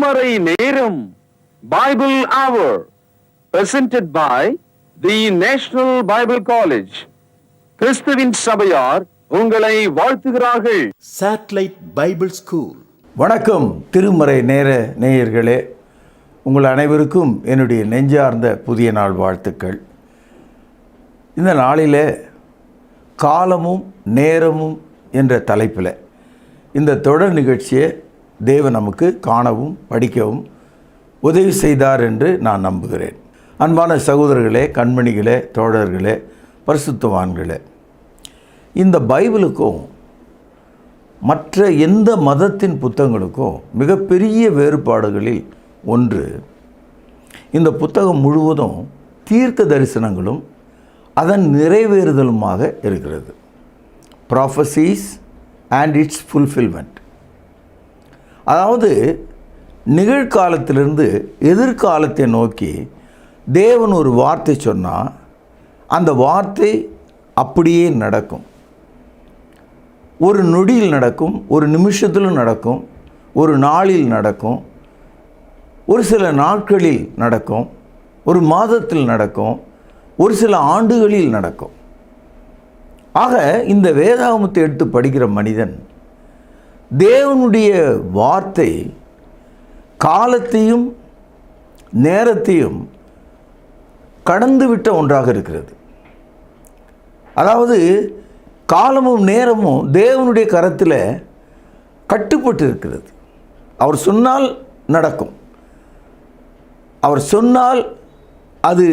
திருமறை நேரம் பைபிள் அவர் presented by the National Bible College. கிறிஸ்துவின் சபையார் உங்களை வாழ்த்துகிறார்கள். Satellite Bible School. வணக்கம் திருமறை நேர நேயர்களே, உங்கள் அனைவருக்கும் என்னுடைய நெஞ்சார்ந்த புதிய நாள் வாழ்த்துக்கள். இந்த நாளில் காலமும் நேரமும் என்ற தலைப்பில் இந்த தொடர் நிகழ்ச்சியை தேவன் நமக்கு காணவும் படிக்கவும் உதவி செய்தார் என்று நான் நம்புகிறேன். அன்பான சகோதரர்களே, கண்மணிகளே, தோழர்களே, பரிசுத்தவான்களே, இந்த பைபிளுக்கும் மற்ற எந்த மதத்தின் புத்தகங்களுக்கும் மிகப்பெரிய வேறுபாடுகளில் ஒன்று, இந்த புத்தகம் முழுவதும் தீர்க்க தரிசனங்களும் அதன் நிறைவேறுதலுமாக இருக்கிறது. ப்ராஃபஸீஸ் அண்ட் இட்ஸ் ஃபுல்ஃபில்மெண்ட். அதாவது நிகழ்காலத்திலிருந்து எதிர்காலத்தை நோக்கி தேவன் ஒரு வார்த்தை சொன்னால் அந்த வார்த்தை அப்படியே நடக்கும். ஒரு நொடியில் நடக்கும், ஒரு நிமிஷத்திலும் நடக்கும், ஒரு நாளில் நடக்கும், ஒரு சில நாட்களில் நடக்கும், ஒரு மாதத்தில் நடக்கும், ஒரு சில ஆண்டுகளில் நடக்கும். ஆக இந்த வேதாகமத்தை எடுத்து படிக்கிற மனிதன் தேவனுடைய வார்த்தை காலத்தையும் நேரத்தையும் கடந்துவிட்ட ஒன்றாக இருக்கிறது. அதாவது காலமும் நேரமும் தேவனுடைய கரத்தில் கட்டுப்பட்டு இருக்கிறது. அவர் சொன்னால் நடக்கும், அவர் சொன்னால் அது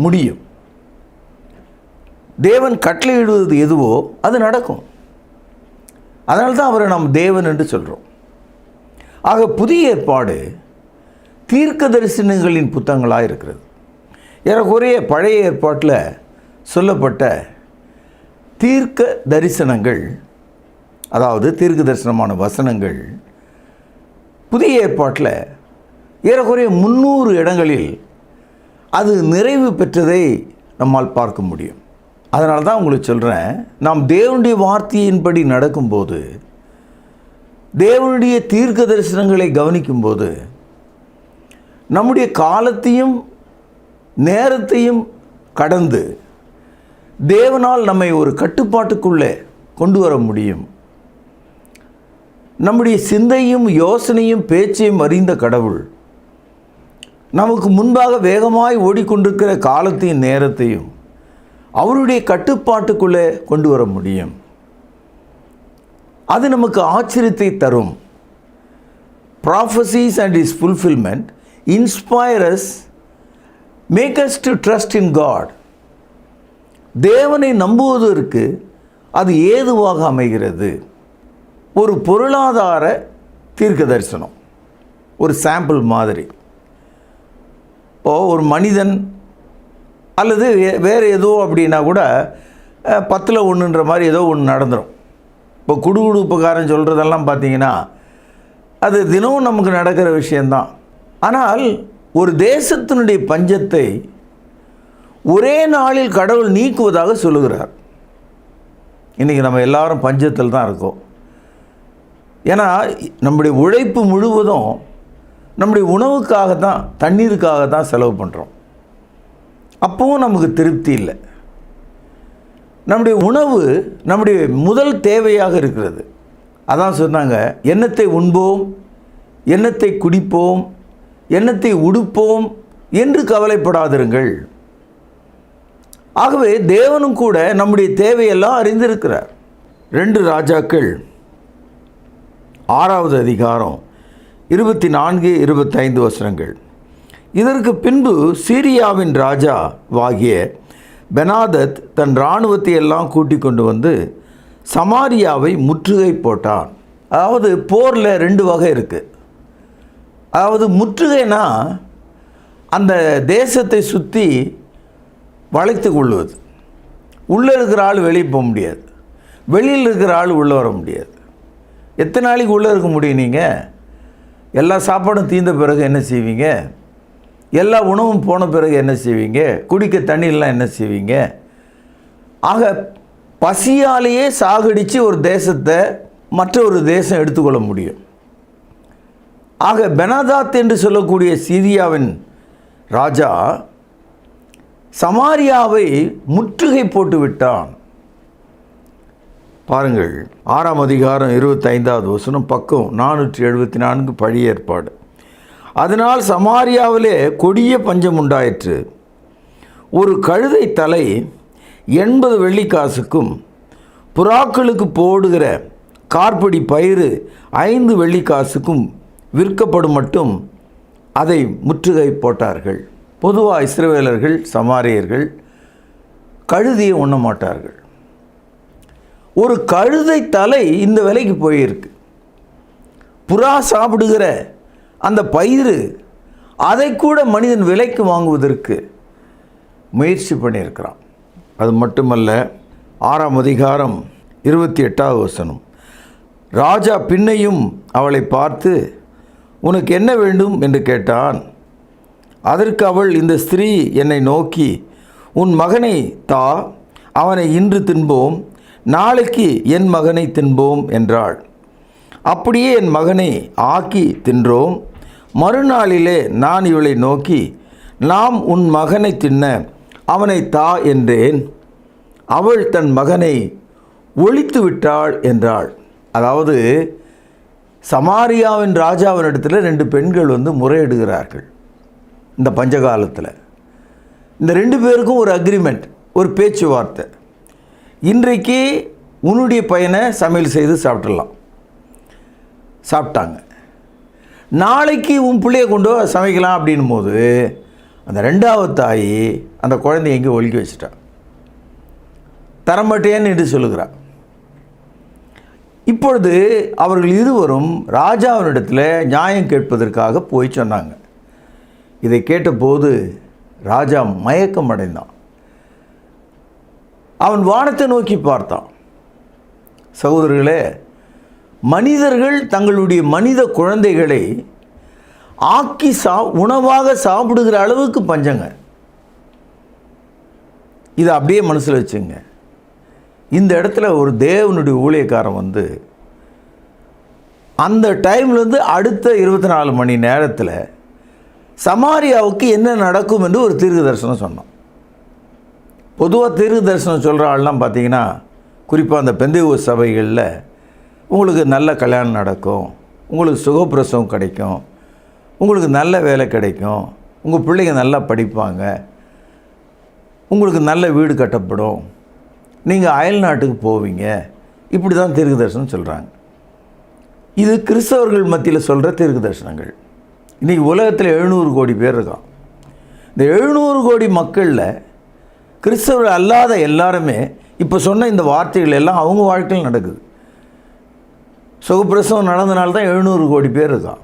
முடியும். தேவன் கட்டளையிடுவது எதுவோ அது நடக்கும். அதனால தான் அவரை நாம் தேவன் என்று சொல்கிறோம். ஆக புதிய ஏற்பாடு தீர்க்க தரிசனங்களின் புத்தகங்களாக இருக்கிறது. ஏறக்குறைய பழைய ஏற்பாட்டில் சொல்லப்பட்ட தீர்க்க தரிசனங்கள், அதாவது தீர்க்க தரிசனமான வசனங்கள், புதிய ஏற்பாட்டில் ஏறக்குறைய 300 இடங்களில் அது நிறைவு பெற்றதை நம்மால் பார்க்க முடியும். அதனால தான் உங்களுக்கு சொல்கிறேன், நாம் தேவனுடைய வார்த்தையின்படி நடக்கும்போது, தேவனுடைய தீர்க்க தரிசனங்களை கவனிக்கும்போது, நம்முடைய காலத்தையும் நேரத்தையும் கடந்து தேவனால் நம்மை ஒரு கட்டுப்பாட்டுக்குள்ளே கொண்டு வர முடியும். நம்முடைய சிந்தையும் யோசனையும் பேச்சையும் அறிந்த கடவுள் நமக்கு முன்பாக வேகமாய் ஓடிக்கொண்டிருக்கிற காலத்தையும் நேரத்தையும் அவருடைய கட்டுப்பாட்டுக்குள்ளே கொண்டு வர முடியும். அது நமக்கு ஆச்சரியத்தை தரும். Prophecies and its fulfillment inspire us, make us to trust in God. தேவனை நம்புவதற்கு அது ஏதுவாக அமைகிறது. ஒரு பொருளாதார தீர்க்க தரிசனம், ஒரு சாம்பிள் மாதிரி. ஒரு மனிதன் அல்லது வேறு ஏதோ அப்படின்னா கூட 10ல் 1ன்ற மாதிரி ஏதோ ஒன்று நடந்துடும். இப்போ குடுகுடுப்புக்காரன் சொல்கிறதெல்லாம் பார்த்திங்கன்னா அது தினமும் நமக்கு நடக்கிற விஷயந்தான். ஆனால் ஒரு தேசத்தினுடைய பஞ்சத்தை ஒரே நாளில் கடவுள் நீக்குவதாக சொல்லுகிறார். இன்றைக்கி நம்ம எல்லாரும் பஞ்சத்தில் தான் இருக்கோம். ஏன்னா நம்முடைய உழைப்பு முழுவதும் நம்முடைய உணவுக்காக தான், தண்ணீருக்காக தான் செலவு பண்ணுறோம். அப்போவும் நமக்கு திருப்தி இல்லை. நம்முடைய உணவு நம்முடைய முதல் தேவையாக இருக்கிறது. அதான் சொன்னாங்க, எண்ணத்தை உண்போம், எண்ணத்தை குடிப்போம், எண்ணத்தை உடுப்போம் என்று கவலைப்படாதிருங்கள். ஆகவே தேவனும் கூட நம்முடைய தேவையெல்லாம் அறிந்திருக்கிறார். 2 ராஜாக்கள் 6வது அதிகாரம் 24-25 வசனங்கள். இதற்கு பின்பு சீரியாவின் ராஜாவாகிய பெனாதத் தன் இராணுவத்தை எல்லாம் கூட்டிக் கொண்டு வந்து சமாரியாவை முற்றுகை போட்டான். அதாவது போரில் 2 வகை இருக்குது. அதாவது முற்றுகைனா அந்த தேசத்தை சுற்றி வளைத்து கொள்வது. உள்ளே இருக்கிற ஆள் வெளியே போக முடியாது, வெளியில் இருக்கிற ஆள் உள்ளே வர முடியாது. எத்தனை நாளைக்கு உள்ளே இருக்க முடியும்? நீங்கள் எல்லா சாப்பாடும் தீர்ந்த பிறகு என்ன செய்வீங்க? எல்லா உணவும் போன பிறகு என்ன செய்வீங்க? குடிக்க தண்ணியெல்லாம் என்ன செய்வீங்க? ஆக பசியாலேயே சாகடித்து ஒரு தேசத்தை மற்ற ஒரு தேசம் எடுத்துக்கொள்ள முடியும். ஆக பெனாதாத் என்று சொல்லக்கூடிய சீரியாவின் ராஜா சமாரியாவை முற்றுகை போட்டு விட்டான். பாருங்கள், 6ஆம் அதிகாரம் 25வது வசனம், பக்கம் 474, பழைய ஏற்பாடு. அதனால் சமாரியாவிலே கொடிய பஞ்சம் உண்டாயிற்று. ஒரு கழுதை தலை 80 வெள்ளிக்காசுக்கும் புறாக்களுக்கு போடுகிற கார்படி பயிறு 5 வெள்ளிக்காசுக்கும் விற்கப்படும் மட்டும் அதை முற்றுகை போட்டார்கள். பொதுவாக இஸ்ரவேலர்கள், சமாரியர்கள் கழுதியை உண்ண மாட்டார்கள். ஒரு கழுதை தலை இந்த விலைக்கு போயிருக்கு. புறா சாப்பிடுகிற அந்த பயிறு, அதை கூட மனிதன் விலைக்கு வாங்குவதற்கு முயற்சி பண்ணியிருக்கிறான். அது மட்டுமல்ல, 6ஆம் அதிகாரம் 28வது வசனம், ராஜா பின்னையும் அவளை பார்த்து, உனக்கு என்ன வேண்டும் என்று கேட்டான். அதற்கு அவள், இந்த ஸ்திரீ என்னை நோக்கி, உன் மகனை தா, அவனை இன்று தின்போம், நாளைக்கு என் மகனை தின்போம் என்றாள். அப்படியே என் மகனை ஆக்கி தின்றோம். மறுநாளிலே நான் இவளை நோக்கி, நாம் உன் மகனை தின்ன அவனை தா என்றேன். அவள் தன் மகனை ஒழித்து விட்டாள் என்றாள். அதாவது சமாரியாவின் ராஜாவினிடத்தில் 2 பெண்கள் முறையிடுகிறார்கள். இந்த பஞ்சகாலத்தில் இந்த 2 பேருக்கும் ஒரு அக்ரிமெண்ட், ஒரு பேச்சுவார்த்தை. இன்றைக்கு உன்னுடைய பையனை சமையல் செய்து சாப்பிட்றலாம், சாப்பிட்டாங்க. நாளைக்கு உன் பிள்ளையை கொண்டு சமைக்கலாம் அப்படின்னும் போது அந்த 2வது தாய் அந்த குழந்தைய எங்கே ஒழுக்கி வச்சுட்டா, தரமாட்டேன்னு என்று சொல்லுகிறாள். இப்பொழுது அவர்கள் இருவரும் ராஜாவினிடத்தில் நியாயம் கேட்பதற்காக போய் சொன்னாங்க. இதை கேட்டபோது ராஜா மயக்கம் அடைந்தான். அவன் வானத்தை நோக்கி பார்த்தான். சகோதரர்களே, மனிதர்கள் தங்களுடைய மனித குழந்தைகளை ஆக்கி உணவாக சாப்பிடுகிற அளவுக்கு பஞ்சங்க. இதை அப்படியே மனசில் வச்சுங்க. இந்த இடத்துல ஒரு தேவனுடைய ஊழியக்காரன் அந்த டைம்லேருந்து அடுத்த 24 மணி நேரத்தில் சமாரியாவுக்கு என்ன நடக்கும் என்று ஒரு தீர்க்க தரிசனம் சொன்னான். பொதுவாக தீர்க்க தரிசனம் சொல்கிற ஆள்லாம் பார்த்தீங்கன்னா, குறிப்பாக அந்த பெந்தேகோஸ்து சபைகளில் உங்களுக்கு நல்ல கல்யாணம் நடக்கும், உங்களுக்கு சுகப்பிரசவம் கிடைக்கும், உங்களுக்கு நல்ல வேலை கிடைக்கும், உங்கள் பிள்ளைங்க நல்லா படிப்பாங்க, உங்களுக்கு நல்ல வீடு கட்டப்படும், நீங்கள் அயல் நாட்டுக்கு போவீங்க, இப்படி தான் தீர்க்க தரிசனம் சொல்கிறாங்க. இது கிறிஸ்தவர்கள் மத்தியில் சொல்கிற தீர்க்க தரிசனங்கள். இன்றைக்கி உலகத்தில் 700 கோடி பேர் இருக்கான். இந்த 700 கோடி மக்களில் கிறிஸ்தவர்கள் அல்லாத எல்லாருமே இப்போ சொன்ன இந்த வார்த்தைகள் எல்லாம் அவங்க வாழ்க்கையில் நடக்குது. சுகப்பிரசவம் நடந்தனால்தான் 700 கோடி பேர் இருக்கான்.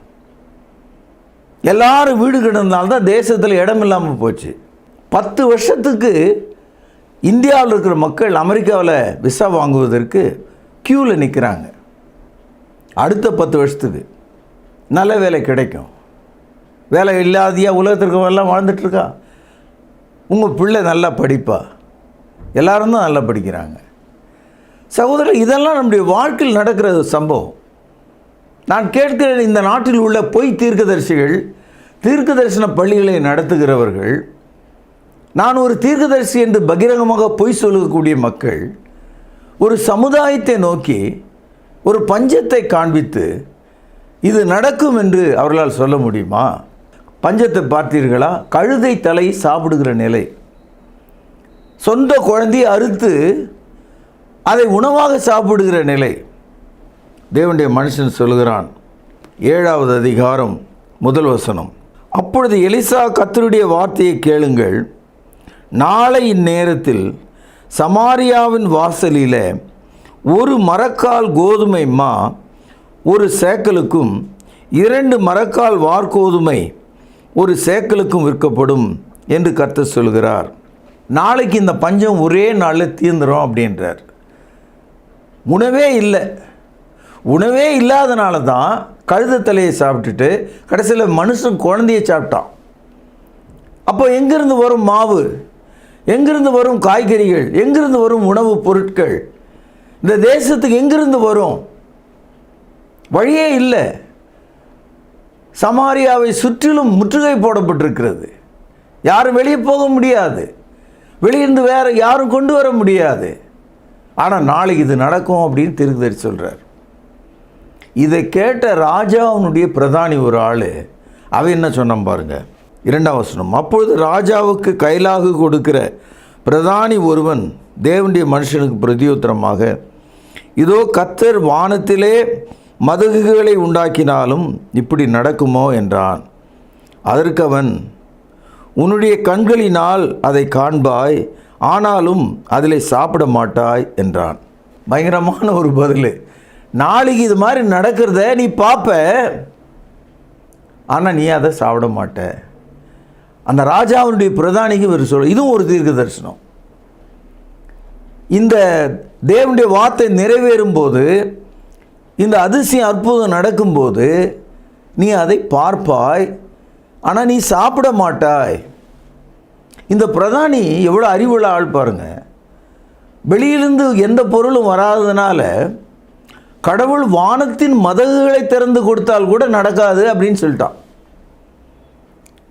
எல்லாரும் வீடு கிடந்தனால்தான் தேசத்தில் இடம் இல்லாமல் போச்சு. 10 வருஷத்துக்கு இந்தியாவில் இருக்கிற மக்கள் அமெரிக்காவில் விசா வாங்குவதற்கு க்யூவில் நிற்கிறாங்க. அடுத்த 10 வருஷத்துக்கு நல்ல வேலை கிடைக்கும். வேலை இல்லாதியா உலகத்திற்கு எல்லாம் வாழ்ந்துட்டுருக்கா. உங்கள் பிள்ளை நல்லா படிப்பா, எல்லாரும் தான் நல்லா படிக்கிறாங்க. சகோதரர், இதெல்லாம் நம்முடைய வாழ்க்கையில் நடக்கிற சம்பவம். நான் கேட்கிறேன், இந்த நாட்டில் உள்ள பொய் தீர்க்கதரிசிகள், தீர்க்க தரிசன பள்ளிகளை நடத்துகிறவர்கள், நான் ஒரு தீர்க்கதரிசி என்று பகிரங்கமாக பொய் சொல்லக்கூடிய மக்கள் ஒரு சமுதாயத்தை நோக்கி ஒரு பஞ்சத்தை காண்பித்து இது நடக்கும் என்று அவர்களால் சொல்ல முடியுமா? பஞ்சத்தை பார்த்தீர்களா? கழுதை தலை சாப்பிடுகிற நிலை. சொந்த குழந்தையை அறுத்து அதை உணவாக சாப்பிடுகிற நிலை. தேவனுடைய மனுஷன் சொல்கிறான், 7வது அதிகாரம் 1 வசனம், அப்பொழுது எலிசா, கர்த்தருடைய வார்த்தையை கேளுங்கள், நாளை இந்நேரத்தில் சமாரியாவின் வாசலில் ஒரு மரக்கால் கோதுமை மா 1 சேக்கலுக்கும் 2 மரக்கால் வார்கோதுமை 1 சேக்கலுக்கும் விற்கப்படும் என்று கர்த்தர் சொல்கிறார். நாளைக்கு இந்த பஞ்சம் ஒரே நாளில் தீர்ந்துடும் அப்படின்றார். உணவே இல்லை. உணவே இல்லாதனால தான் கழுதை தலையை சாப்பிட்டுட்டு கடைசியில் மனுஷன் குழந்தையை சாப்பிட்டான். அப்போ எங்கிருந்து வரும் மாவு? எங்கிருந்து வரும் காய்கறிகள்? எங்கிருந்து வரும் உணவுப் பொருட்கள்? இந்த தேசத்துக்கு எங்கிருந்து வரும்? வழியே இல்லை. சமாரியாவை சுற்றிலும் முற்றுகை போடப்பட்டிருக்கிறது. யாரும் வெளியே போக முடியாது, வெளியிருந்து வேற யாரும் கொண்டு வர முடியாது. ஆனால் நாளைக்கு இது நடக்கும் அப்படின்னு தீர்க்கதரிசி சொல்கிறார். இதை கேட்ட ராஜாவுடைய பிரதானி ஒரு ஆள், அவன் என்ன சொன்னான் பாருங்க, 2ஆம் வசனம். அப்பொழுது ராஜாவுக்கு கைலாகு கொடுக்கிற பிரதானி ஒருவன் தேவனுடைய மனுஷனுக்கு பிரதியுத்தரமாக, இதோ கர்த்தர் வானத்திலே மதகுகளை உண்டாக்கினாலும் இப்படி நடக்குமோ என்றான். அதற்கு அவன், உன்னுடைய கண்களினால் அதை காண்பாய், ஆனாலும் அதில் சாப்பிட மாட்டாய் என்றான். பயங்கரமான ஒரு பதில். நாளைக்கு இது மாதிரி நடக்கிறத நீ பார்ப்ப, ஆனால் நீ அதை சாப்பிட மாட்ட. அந்த ராஜாவுடைய பிரதானிக்கு இவர் சொல்ல, இதுவும் ஒரு தீர்க்க தரிசனம். இந்த தேவனுடைய வார்த்தை நிறைவேறும் போது, இந்த அதிசயம் அற்புதம் நடக்கும்போது நீ அதை பார்ப்பாய், ஆனால் நீ சாப்பிட மாட்டாய். இந்த பிரதானி எவ்வளோ அறிவுள்ள ஆள் பாருங்க. வெளியிலிருந்து எந்த பொருளும் வராததுனால கடவுள் வானத்தின் மதகுகளை திறந்து கொடுத்தால் கூட நடக்காது அப்படின்னு சொல்லிட்டான்.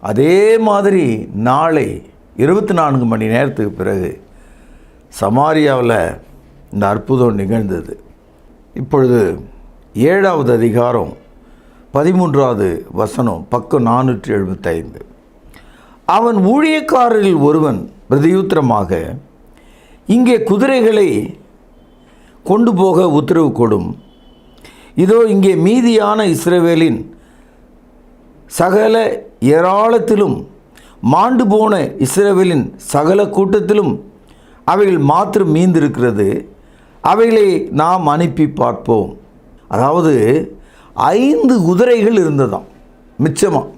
அதே மாதிரி நாளை 24 மணி நேரத்துக்கு பிறகு சமாரியாவில் இந்த அற்புதம் நிகழ்ந்தது. இப்பொழுது 7வது அதிகாரம் 13வது வசனம், பக்கம் 475. அவன் ஊழியக்காரரில் ஒருவன் பிரதியுத்தரமாக, இங்கே குதிரைகளை கொண்டு போக உத்தரவு கொடும். இதோ இங்கே மீதியான இஸ்ரவேலின் சகல ஏராளத்திலும் மாண்டு போன இஸ்ரவேலின் சகல கூட்டத்திலும் அவைகள் மாத்திரம் மீந்திருக்கிறது, அவைகளை நாம் அனுப்பி பார்ப்போம். அதாவது 5 குதிரைகள் இருந்ததாம் மிச்சமாக.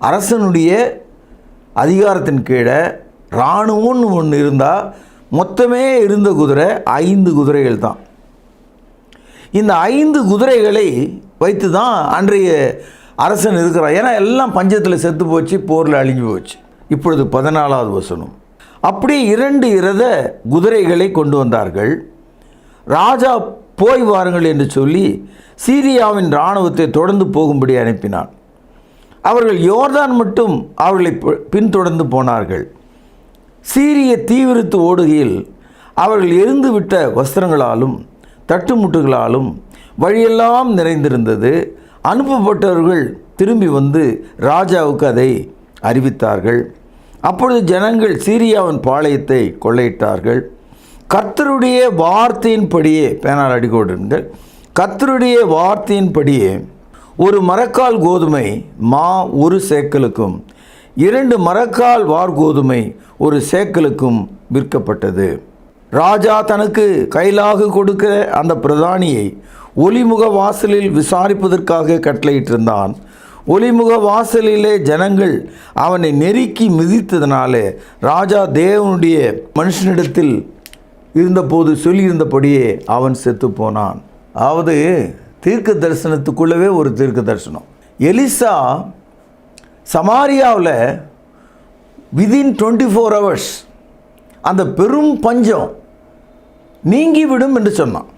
அரசனுடைய அதிகாரத்தின் கீழே இராணுவம்னு ஒன்று இருந்தால் மொத்தமே இருந்த குதிரை 5 குதிரைகள் தான். இந்த 5 குதிரைகளை வைத்து தான் அன்றைய அரசன் இருக்கிறான். ஏன்னா எல்லாம் பஞ்சத்தில் செத்து போச்சு, போரில் அழிஞ்சு போச்சு. இப்பொழுது 14வது வசனம். அப்படியே 2 இரத குதிரைகளை கொண்டு வந்தார்கள். ராஜா போய் வாருங்கள் என்று சொல்லி சீரியாவின் இராணுவத்தை தொடர்ந்து போகும்படி அனுப்பினான். அவர்கள் யோர்தான் மட்டும் அவர்களை பின்தொடர்ந்து போனார்கள். சீரிய தீவிரத்து ஓடுகையில் அவர்கள் எரிந்துவிட்ட வஸ்திரங்களாலும் தட்டுமுட்டுகளாலும் வழியெல்லாம் நிறைந்திருந்தது. அனுப்பப்பட்டவர்கள் திரும்பி வந்து ராஜாவுக்கு அதை அறிவித்தார்கள். அப்பொழுது ஜனங்கள் சீரியாவின் பாளையத்தை கொள்ளையிட்டார்கள். கர்த்தருடைய வார்த்தையின்படியே, பேனால் அடிக்கோடுங்கள், கர்த்தருடைய வார்த்தையின்படியே ஒரு மரக்கால் கோதுமை மா 1 சேக்கலுக்கும் 2 மரக்கால் வார்கோதுமை 1 சேக்கலுக்கும் விற்கப்பட்டது. ராஜா தனக்கு கைலாகு கொடுக்கிற அந்த பிரதானியை ஒலிமுக வாசலில் விசாரிப்பதற்காக கட்டளையிட்டிருந்தான். ஒலிமுக வாசலிலே ஜனங்கள் அவனை நெருக்கி மிதித்ததினாலே ராஜா தேவனுடைய மனுஷனிடத்தில் இருந்தபோது சொல்லியிருந்தபடியே அவன் செத்து போனான். அதாவது தீர்க்க தரிசனத்துக்குள்ளவே ஒரு தீர்க்க தரிசனம். எலிசா சமாரியாவில் விதின் 24 hours அந்த பெரும் பஞ்சம் நீங்கிவிடும் என்று சொன்னான்.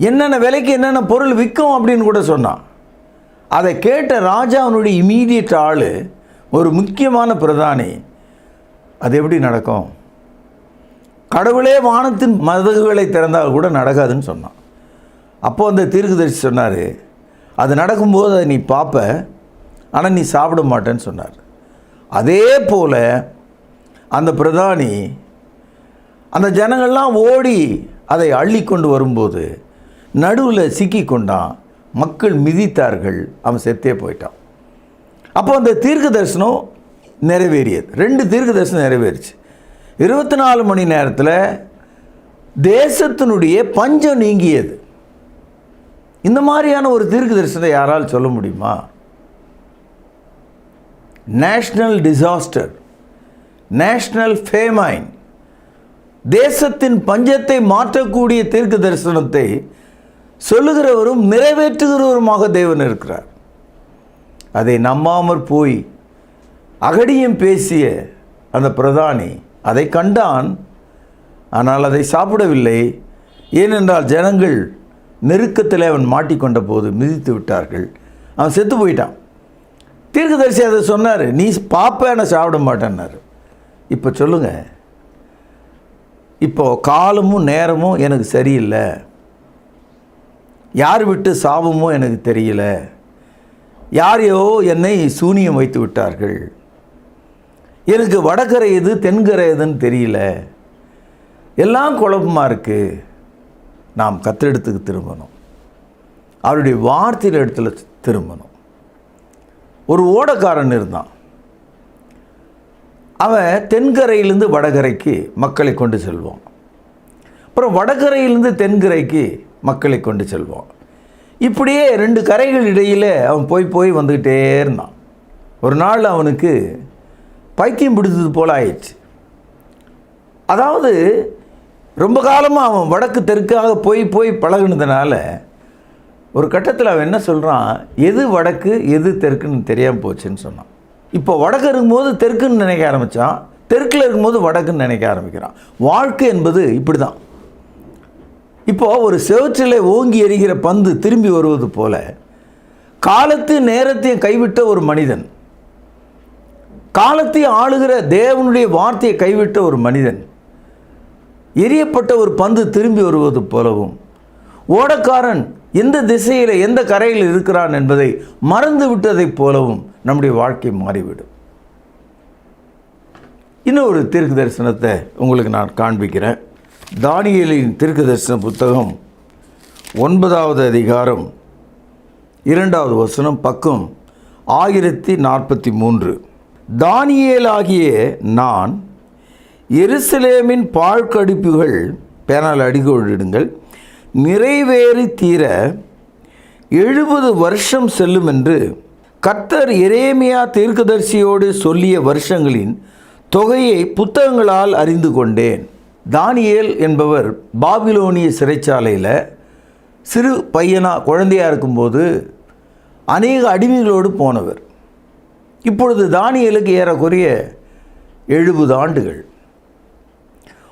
என்னென்ன விலைக்கு என்னென்ன பொருள் விற்கும் அப்படின்னு கூட சொன்னான். அதை கேட்ட ராஜாவுடைய இமீடியட் ஆள், ஒரு முக்கியமான பிரதானி, அது எப்படி நடக்கும்? கடவுளே வானத்தின் மதகுகளை திறந்தால் கூட நடக்காதுன்னு சொன்னான். அப்போது அந்த தீர்க்கதரிசி சொன்னார், அது நடக்கும்போது அதை நீ பார்ப்ப, ஆனால் நீ சாப்பிட மாட்டேன்னு சொன்னார். அதே போல் அந்த பிரதானி அந்த ஜனங்கள்லாம் ஓடி அதை அள்ளி கொண்டு வரும்போது நடுவில் சிக்கி கொண்டான். மக்கள் மிதித்தார்கள், அவன் செத்தே போயிட்டான். அப்போ அந்த தீர்க்க தரிசனம் நிறைவேறியது. 2 தீர்க்க தரிசனம் நிறைவேறிச்சு. 24 மணி நேரத்தில் தேசத்தினுடைய பஞ்சம் நீங்கியது. இந்த மாதிரியான ஒரு தீர்க்க தரிசனத்தை யாரால் சொல்ல முடியுமா? நேஷ்னல் டிசாஸ்டர், நேஷ்னல் ஃபேமைன், தேசத்தின் பஞ்சத்தை மாற்றக்கூடிய தீர்க்க தரிசனத்தை சொல்லுகிறவரும் நிறைவேற்றுகிறவருமாக தேவன் இருக்கிறார். அதை நம்பாமற் போய் அகடியம் பேசிய அந்த பிரதானி அதை கண்டான், ஆனால் அதை சாப்பிடவில்லை. ஏனென்றால் ஜனங்கள் நெருக்கத்தில் அவன் மாட்டிக்கொண்ட போது மிதித்து விட்டார்கள். அவன் செத்து போயிட்டான். தீர்க்கதரிசி அதை சொன்னார், நீ பாப்ப நான் சாப்பிட மாட்டேன்னாரு. இப்போ சொல்லுங்கள், இப்போ காலமும் நேரமும் எனக்கு சரியில்லை, யார் விட்டு சாபமோ எனக்கு தெரியல, யாரையோ என்னை சூனியம் வைத்து விட்டார்கள், எனக்கு வடகரை எது தென்கரை எதுன்னு தெரியல, எல்லாம் குழப்பமாக இருக்குது. நாம் கத்திரிடத்துக்கு திரும்பணும், அவருடைய வார்த்தையில் இடத்துல திரும்பணும். ஒரு ஓடக்காரன் இருந்தான். அவன் தென்கரையிலிருந்து வடகரைக்கு மக்களை கொண்டு செல்வான், அப்புறம் வடகரையிலிருந்து தென்கரைக்கு மக்களை கொண்டு செல்வான். இப்படியே 2 கரைகள் இடையில் அவன் போய் வந்துக்கிட்டே இருந்தான். ஒரு நாள் அவனுக்கு பைத்தியம் பிடித்தது போல் ஆயிடுச்சு. அதாவது ரொம்ப காலமாக அவன் வடக்கு தெற்காக போய் பழகுனதுனால ஒரு கட்டத்தில் அவன் என்ன சொல்கிறான், எது வடக்கு எது தெற்குன்னு தெரியாமல் போச்சுன்னு சொன்னான். இப்போ வடக்கு இருக்கும்போது தெற்குன்னு நினைக்க ஆரம்பித்தான், தெற்கில் இருக்கும்போது வடக்குன்னு நினைக்க ஆரம்பிக்கிறான். வாழ்க்கை என்பது இப்படி தான். இப்போது ஒரு செவற்றில் ஓங்கி எறிகிற பந்து திரும்பி வருவது போல காலத்தையும் நேரத்தையும் கைவிட்ட ஒரு மனிதன், காலத்தையும் ஆளுகிற தேவனுடைய வார்த்தையை கைவிட்ட ஒரு மனிதன், எரியப்பட்ட ஒரு பந்து திரும்பி வருவது போலவும், ஓடக்காரன் எந்த திசையில் எந்த கரையில் இருக்கிறான் என்பதை மறந்து விட்டதைப் போலவும் நம்முடைய வாழ்க்கை மாறிவிடும். இன்னொரு தீர்க்க தரிசனத்தை உங்களுக்கு நான் காண்பிக்கிறேன். தானியேலின் தீர்க்க தரிசன புத்தகம் 9வது அதிகாரம் 2வது வசனம், பக்கம் 1043. தானியேலாகிய நான் எருசலேமின் பாழ்கடிப்புகள் பேனால் அடிக்கோடிடுங்கள் நிறைவேறி தீர 70 வருஷம் செல்லும் என்று கர்த்தர் எரேமியா தீர்க்கதரிசியோடு சொல்லிய வருஷங்களின் தொகையை புத்தகங்களால் அறிந்து கொண்டேன். தானியேல் என்பவர் பாபிலோனிய சிறைச்சாலையில் சிறு குழந்தையாக இருக்கும்போது அநேக அடிமைகளோடு போனவர். இப்பொழுது தானியேலுக்கு ஏறக்குறைய 70 ஆண்டுகள்.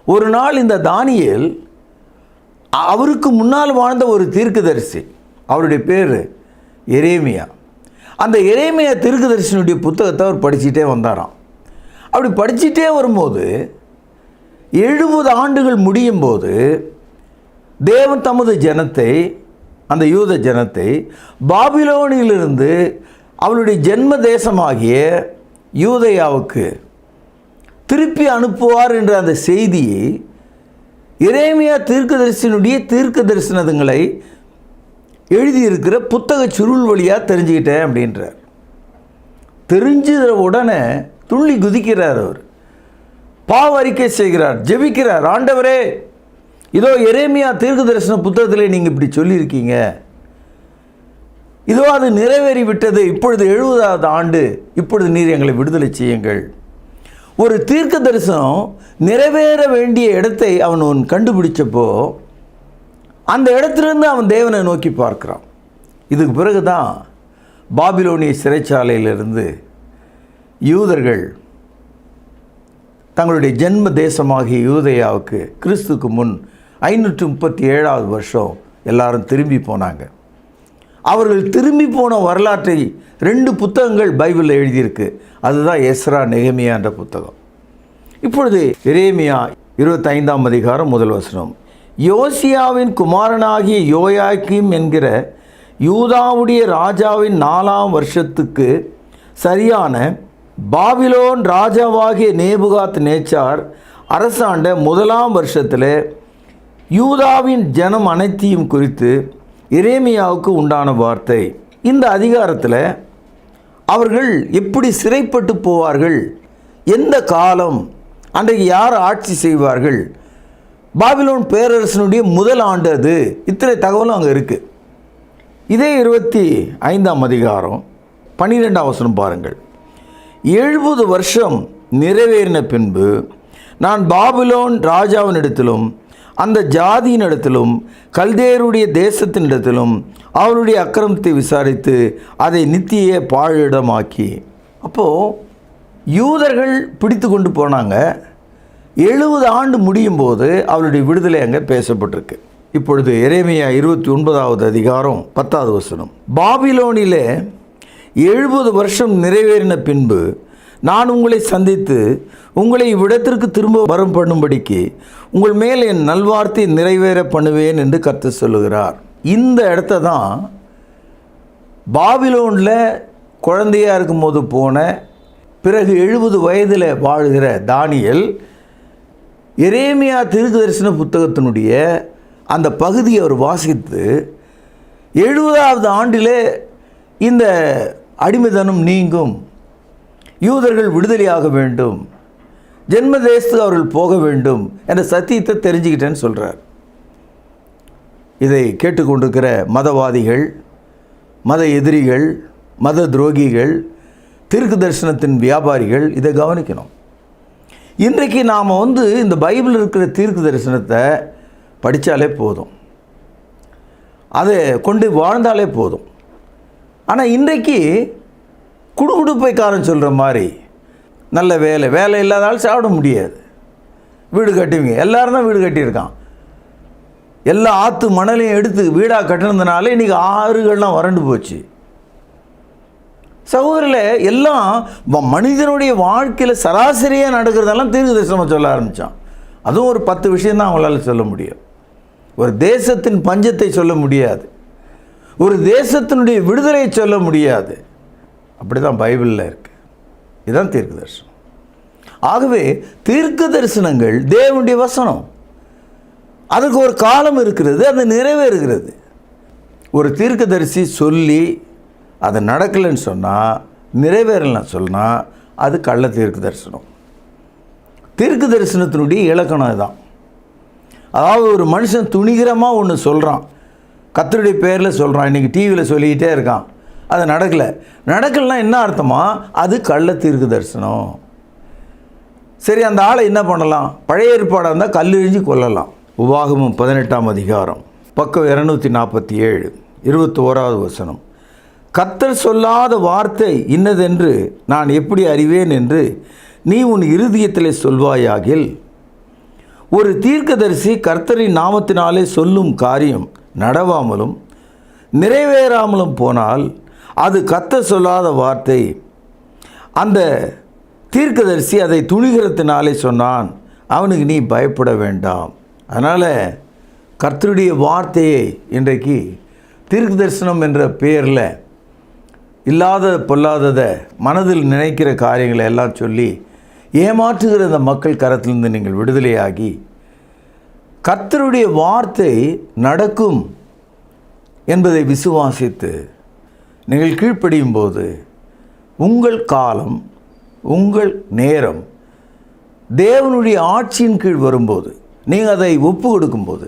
ஒரு நாள் இந்த தானியேல் அவருக்கு முன்னால் வாழ்ந்த ஒரு தீர்க்கதரிசி, அவருடைய பேர் எரேமியா. அந்த எரேமியா தீர்க்கதரிசனுடைய புத்தகத்தை அவர் படிச்சுட்டே வந்தாராம். அப்படி படிச்சுட்டே வரும்போது 70 ஆண்டுகள் முடியும் போது தேவன் தமது ஜனத்தை, அந்த யூத ஜனத்தை பாபிலோனிலிருந்து அவளுடைய ஜென்ம தேசமாகிய யூதேயாவுக்கு திருப்பி அனுப்புவார் என்ற அந்த செய்தியை எரேமியா தீர்க்கதரிசனுடைய தீர்க்க தரிசனங்களை எழுதியிருக்கிற புத்தக சுருள் வழியாக தெரிஞ்சுக்கிட்டேன் அப்படின்றார். தெரிஞ்ச உடனே துள்ளி குதிக்கிறார். அவர் பாவ அறிக்கை செய்கிறார், ஜெபிக்கிறார். ஆண்டவரே, இதோ எரேமியா தீர்க்க தரிசன புத்தகத்தில் நீங்கள் இப்படி சொல்லியிருக்கீங்க, இதோ அது நிறைவேறி விட்டது, இப்பொழுது 70வது ஆண்டு, இப்பொழுது நீர் எங்களை விடுதலை செய்யுங்கள். ஒரு தீர்க்க தரிசனம் நிறைவேற வேண்டிய இடத்தை அவன் கண்டுபிடிச்சப்போ அந்த இடத்திலிருந்து அவன் தேவனை நோக்கி பார்க்கிறான். இதுக்கு பிறகு தான் பாபிலோனிய சிறைச்சாலையிலிருந்து யூதர்கள் தங்களுடைய ஜென்ம தேசமாகிய யூதேயாவுக்கு கிறிஸ்துக்கு முன் 537வது வருஷம் எல்லாரும் திரும்பி போனாங்க. அவர்கள் திரும்பி போன வரலாற்றை 2 புத்தகங்கள் பைபிளில் எழுதியிருக்கு. அதுதான் எஸ்ரா, நெகமியா என்ற புத்தகம். இப்பொழுது எரேமியா 25ஆம் அதிகாரம் 1 வசனம். யோசியாவின் குமாரனாகிய யோயாக்கீம் என்கிற யூதாவுடைய ராஜாவின் 4ஆம் வருஷத்துக்கு சரியான பாபிலோன் ராஜாவாகிய நேபுகாத் நேச்சார் அரசாண்ட 1ஆம் வருஷத்தில் யூதாவின் ஜனம் அனைத்தையும் குறித்து எரேமியாவுக்கு உண்டான வார்த்தை. இந்த அதிகாரத்தில் அவர்கள் எப்படி சிறைப்பட்டு போவார்கள், எந்த காலம், அன்றைக்கு யார் ஆட்சி செய்வார்கள், பாபிலோன் பேரரசனுடைய முதல் ஆண்டு அது, இத்தனை தகவலும் அங்கே இருக்குது. இதே 25ஆம் அதிகாரம் 12ஆம் வசனம் பாருங்கள். 70 வருஷம் நிறைவேறின பின்பு நான் பாபிலோன் ராஜாவினிடத்திலும் அந்த ஜாதியினிடத்திலும் கல்தேருடைய தேசத்தினிடத்திலும் அவருடைய அக்கிரமத்தை விசாரித்து அதை நித்திய பாழிடமாக்கி. அப்போது யூதர்கள் பிடித்து கொண்டு போனாங்க. 70 ஆண்டு முடியும் போது அவருடைய விடுதலை அங்கே பேசப்பட்டிருக்கு. இப்பொழுது எரேமியா 29வது அதிகாரம் 10வது வசனம். பாபிலோனிலே 70 வருஷம் நிறைவேறின பின்பு நான் உங்களை சந்தித்து உங்களை இவ்விடத்திற்கு திரும்ப வரும் பண்ணும்படிக்கு உங்கள் மேல் என் நல்வார்த்தை நிறைவேற பண்ணுவேன் என்று கர்த்தர் சொல்லுகிறார். இந்த இடத்த தான் பாபிலோனில் குழந்தையாக இருக்கும்போது போன பிறகு 70 வயதில் வாழ்கிற தானியேல் எரேமியா தீர்க்கதரிசன புத்தகத்தினுடைய அந்த பகுதியை அவர் வாசித்து 70வது ஆண்டிலே இந்த அடிமைத்தனம் நீங்கும், யூதர்கள் விடுதலையாக வேண்டும், ஜென்ம தேசத்துக்கு அவர்கள் போக வேண்டும் என்ற சத்தியத்தை தெரிஞ்சுக்கிட்டேன்னு சொல்கிறார். இதை கேட்டுக்கொண்டிருக்கிற மதவாதிகள், மத எதிரிகள், மத துரோகிகள், தீர்க்க தரிசனத்தின் வியாபாரிகள் இதை கவனிக்கணும். இன்றைக்கு நாம் இந்த பைபிள் இருக்கிற தீர்க்க தரிசனத்தை படித்தாலே போதும், அதை கொண்டு வாழ்ந்தாலே போதும். ஆனால் இன்றைக்கு குடுகுடுப்பைக்காரன் சொல்கிற மாதிரி நல்ல வேலை இல்லாதாலும் சாப்பிட முடியாது, வீடு கட்டுவீங்க, எல்லோரும் தான் வீடு கட்டியிருக்கான், எல்லா ஆற்று மணலையும் எடுத்து வீடாக கட்டினதுனால இன்றைக்கி ஆறுகள்லாம் வறண்டு போச்சு. சகோதரில் எல்லாம் மனிதனுடைய வாழ்க்கையில் சராசரியாக நடக்கிறதெல்லாம் தீர்க்க தரிசனமாக சொல்ல ஆரம்பித்தான். அதுவும் ஒரு 10 விஷயந்தான் அவங்களால சொல்ல முடியும். ஒரு தேசத்தின் பஞ்சத்தை சொல்ல முடியாது, ஒரு தேசத்தினுடைய விடுதலையை சொல்ல முடியாது. அப்படி தான் பைபிளில் இருக்குது. இதுதான் தீர்க்க தரிசனம். ஆகவே தீர்க்க தரிசனங்கள் தேவனுடைய வசனம், அதுக்கு ஒரு காலம் இருக்கிறது, அது நிறைவேறுகிறது. ஒரு தீர்க்கதரிசி சொல்லி அது நடக்கலைன்னு சொன்னால், நிறைவேறலைன்னு சொன்னால் அது கள்ள தீர்க்க தரிசனம். தீர்க்க தரிசனத்தினுடைய இலக்கணம் இதுதான். அதாவது ஒரு மனுஷன் துணிகரமாக ஒன்று சொல்கிறான், கர்த்தருடைய பேரில் சொல்கிறான், இன்றைக்கி டிவியில் சொல்லிக்கிட்டே இருக்கான், அது நடக்கலைன்னா என்ன அர்த்தமா? அது கள்ள தீர்க்க தரிசனம். சரி, அந்த ஆளை என்ன பண்ணலாம்? பழைய ஏற்பாடாக இருந்தால் கல்லெறிஞ்சு கொல்லலாம். உபாகமம் 18ஆம் அதிகாரம் பக்கம் 247 21வது வசனம். கர்த்தர் சொல்லாத வார்த்தை இன்னதென்று நான் எப்படி அறிவேன் என்று நீ உன் இருதயத்திலே சொல்வாயாகில், ஒரு தீர்க்கதரிசி கர்த்தரின் நாமத்தினாலே சொல்லும் காரியம் நடவாமலும் நிறைவேறாமலும் போனால் அது கர்த்தர் சொல்லாத வார்த்தை. அந்த தீர்க்கதரிசி அதை துணிகரத்தினாலே சொன்னான், அவனுக்கு நீ பயப்பட வேண்டாம். அதனால் கர்த்தருடைய வார்த்தையை இன்றைக்கு தீர்க்க தரிசனம் என்ற பெயரில் இல்லாத பொல்லாததை மனதில் நினைக்கிற காரியங்களை எல்லாம் சொல்லி ஏமாற்றுகிற இந்த மக்கள் கரத்திலிருந்து நீங்கள் விடுதலையாகி கர்த்தருடைய வார்த்தை நடக்கும் என்பதை விசுவாசித்து நீங்கள் கீழ்ப்படியும் போது உங்கள் காலம், உங்கள் நேரம் தேவனுடைய ஆட்சியின் கீழ் வரும்போது, நீங்கள் அதை ஒப்பு கொடுக்கும்போது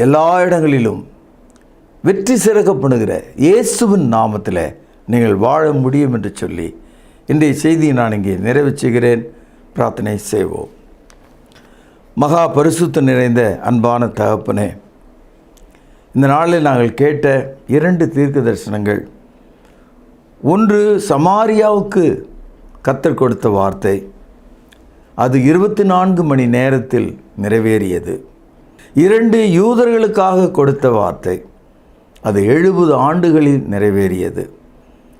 எல்லா இடங்களிலும் வெற்றி சிறக்கப்படுகிற இயேசுவின் நாமத்தில் நீங்கள் வாழ முடியும் என்று சொல்லி இன்றைய செய்தியை நான் இங்கே நிறைவு செய்கிறேன். பிரார்த்தனை செய்வோம். மகா பரிசுத்த நிறைந்த அன்பான தகப்பனே, இந்த நாளில் நாங்கள் கேட்ட 2 தீர்க்க தரிசனங்கள், ஒன்று சமாரியாவுக்கு கர்த்தர் கொடுத்த வார்த்தை, அது 24 மணி நேரத்தில் நிறைவேறியது. 2 யூதர்களுக்காக கொடுத்த வார்த்தை, அது 70 ஆண்டுகளில் நிறைவேறியது.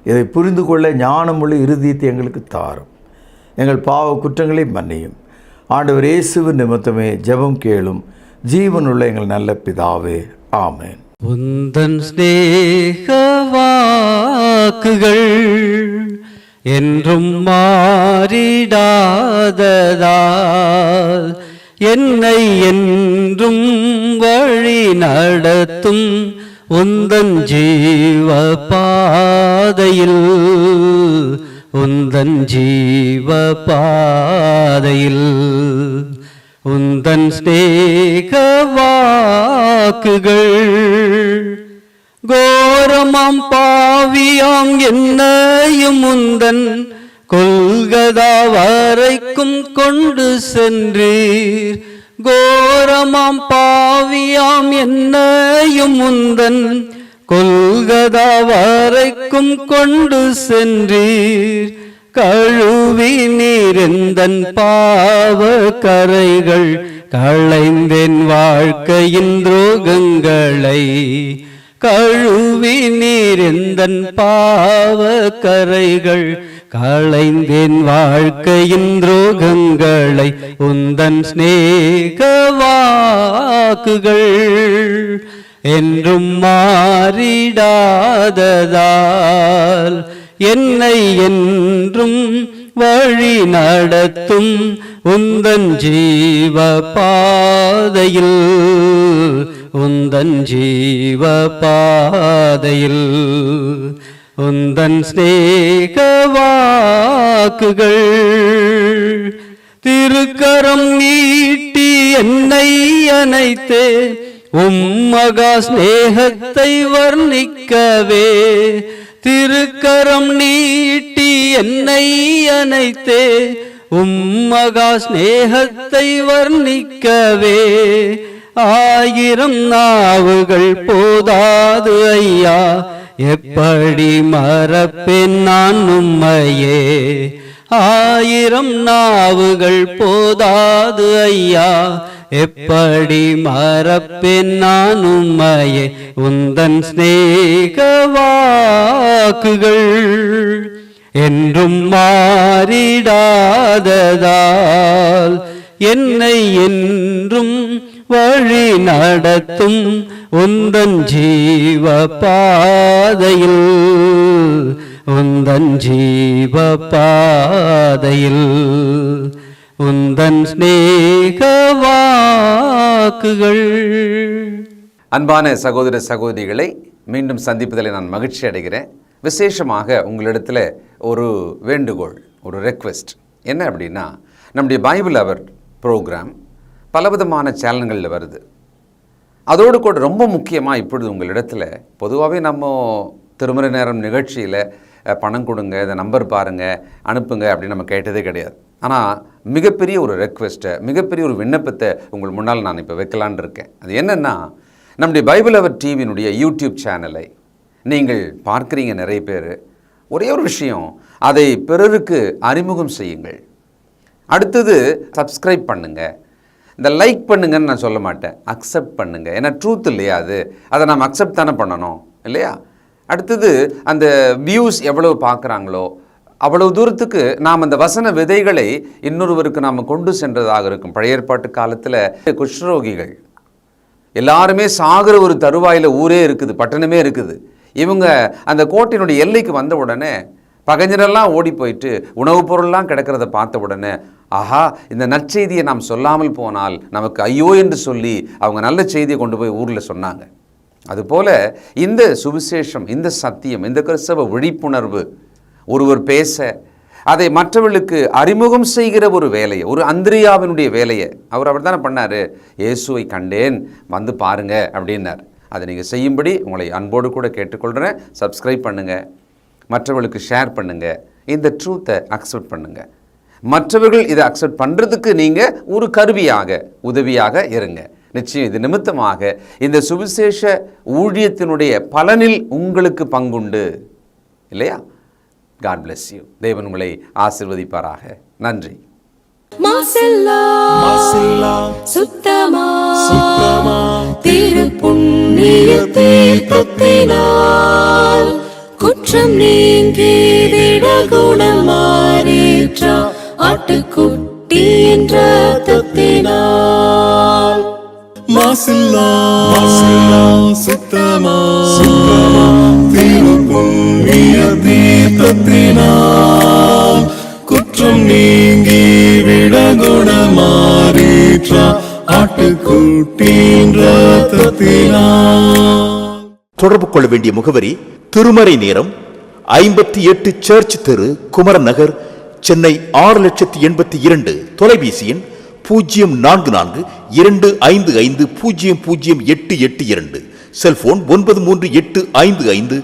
இதை புரிந்து கொள்ள ஞானமுள்ள இருதயத்தை எங்களுக்கு தாரும். எங்கள் பாவ குற்றங்களை மன்னியும். ஆண்டவர் இயேசுவின் நிமித்தமே ஜெபம் கேளும் ஜீவனுள்ள எங்கள் நல்ல பிதாவே, ஆமென். உந்தன் ஸ்நேக வாக்குகள் என்றும் மாறிடாததால் என்னை என்றும் வழி நடத்தும் உந்தன் ஜீவ பாதையில், உந்தன் ஜீவ பாதையில் உந்தன் ஸ்நேக வாக்குகள் கோரமாம் பாவியாம் என்னையும் உந்தன் கொல்கதா வரைக்கும் கொண்டு சென்றீர். கோரமாம் பாவியாம் என்னையும் உந்தன் கொல்கதா வரைக்கும் கொண்டு சென்றீர். கழுவி நீரெந்தன் பாவ கரைகள் களைந்தேன் வாழ்க்கையின் துரோகங்களை கழுவி நீரெந்தன் பாவ கரைகள் களைந்தேன் வாழ்க்கையின் துரோகங்களை உந்தன் சிநேக வாக்குகள் என்றும் மாறிடாததால் என்னை என்றும் வழி நடத்தும் உந்தன் ஜீவ பாதையில் உந்தன் ஜீவ பாதையில் உந்தன் சிநேக வாக்குகள் திருக்கரம் நீட்டி என்னை அணைத்தே மகா ஸ்நேகத்தை வர்ணிக்கவே திருக்கரம் நீட்டி என்னை அணைத்தே மகா ஸ்நேகத்தை வர்ணிக்கவே 1000 நாவுகள் போதாது ஐயா எப்படி மறப்பேன் நான் உம்மையே 1000 நாவுகள் போதாது ஐயா எப்படி மறப்பேன் நான் உம்மையே உந்தன் சிநேக வாக்குகள் என்றும் மாறிடாததால் என்னை என்றும் வழி நடத்தும் உந்தன் ஜீவ பாதையில் உந்தன் ஜீவ பாதையில் உந்தன் சிநேக வாக்குகள். அன்பான சகோதர சகோதரிகளை மீண்டும் சந்திப்பதில் நான் மகிழ்ச்சி அடைகிறேன். விசேஷமாக உங்களிடத்தில் ஒரு வேண்டுகோள், ஒரு ரெக்வெஸ்ட் என்ன அப்படின்னா, நம்முடைய பைபிள் அவர் ப்ரோக்ராம் பலவிதமான சேனல்களில் வருது. அதோடு கூட ரொம்ப முக்கியமாக இப்பொழுது உங்களிடத்தில் பொதுவாகவே நம்ம திருமறை நேரம் நிகழ்ச்சியில் பணம் கொடுங்க, இந்த நம்பர் பாருங்கள், அனுப்புங்க அப்படின்னு நம்ம கேட்டதே கிடையாது. ஆனால் மிகப்பெரிய ஒரு ரெக்வெஸ்ட்டை, மிகப்பெரிய ஒரு விண்ணப்பத்தை உங்கள் முன்னால் நான் இப்போ வைக்கலான் இருக்கேன். அது என்னென்னா, நம்முடைய பைபிள் அவர் டிவியினுடைய யூடியூப் சேனலை நீங்கள் பார்க்குறீங்க நிறைய பேர். ஒரே ஒரு விஷயம், அதை பிறருக்கு அறிமுகம் செய்யுங்கள். அடுத்தது சப்ஸ்கிரைப் பண்ணுங்கள். இந்த லைக் பண்ணுங்கன்னு நான் சொல்ல மாட்டேன், அக்செப்ட் பண்ணுங்கள். ஏன்னா ட்ரூத் இல்லையா அது, அதை நாம் அக்செப்ட் தானே பண்ணணும் இல்லையா? அடுத்தது அந்த வியூஸ் எவ்வளவு பார்க்குறாங்களோ அவ்வளவு தூரத்துக்கு நாம் அந்த வசன விதைகளை இன்னொருவருக்கு நாம் கொண்டு சென்றதாக இருக்கும். பழைய ஏற்பாட்டு காலத்தில் குஷ்ரோகிகள் எல்லாருமே சாகிற ஒரு தருவாயில் ஊரே இருக்குது, பட்டணமே இருக்குது. இவங்க அந்த கோட்டையினுடைய எல்லைக்கு வந்த உடனே பகைஞரெல்லாம் ஓடி போயிட்டு உணவுப் பொருள்லாம் கிடக்கிறத பார்த்த உடனே, ஆஹா, இந்த நற்செய்தியை நாம் சொல்லாமல் போனால் நமக்கு ஐயோ என்று சொல்லி அவங்க நல்ல செய்தியை கொண்டு போய் ஊரில் சொன்னாங்க. அதுபோல் இந்த சுவிசேஷம், இந்த சத்தியம், இந்த கிறிஸ்தவ விழிப்புணர்வு ஒருவர் பேச அதை மற்றவர்களுக்கு அறிமுகம் செய்கிற ஒரு வேலையை, ஒரு அந்திரியாவினுடைய வேலையை அவர் தானே பண்ணார். இயேசுவை கண்டேன், வந்து பாருங்க அப்படின்னார். அதை நீங்கள் செய்யும்படி உங்களை அன்போடு கூட கேட்டுக்கொள்கிறேன். சப்ஸ்கிரைப் பண்ணுங்கள், மற்றவர்களுக்கு ஷேர் பண்ணுங்கள், இந்த ட்ரூத்தை அக்செப்ட் பண்ணுங்கள். மற்றவர்கள் இதை அக்செப்ட் பண்ணுறதுக்கு நீங்கள் ஒரு கருவியாக, உதவியாக இருங்க. நிச்சயம் இது நிமித்தமாக இந்த சுவிசேஷ ஊழியத்தினுடைய பலனில் உங்களுக்கு பங்குண்டு இல்லையா? God bless you. தேவன் உங்களை ஆசீர்வதிப்பாராக. நன்றி. சுத்தமா திருப்புண்ணிய தீர்த்தத்தினால் குற்றம் நீங்கி விட குணம் மாறேற்ற ஆட்டுக்குட்டி என்ற தத்தினால் மாசில்லா சுத்தமா திருப்புண்ணிய தீர்த்தத்தினால் குற்றம் நீங்கி விட குணம் மாறேற்ற ஆட்டுக்குட்டி என்ற தத்தினால். தொடர்பு கொள்ள வேண்டிய முகவரி: திருமறை நேரம், 58 சர்ச் தெரு, குமரன் நகர், சென்னை 6,82,000. தொலைபேசி எண் 044255008882. செல்போன் 938550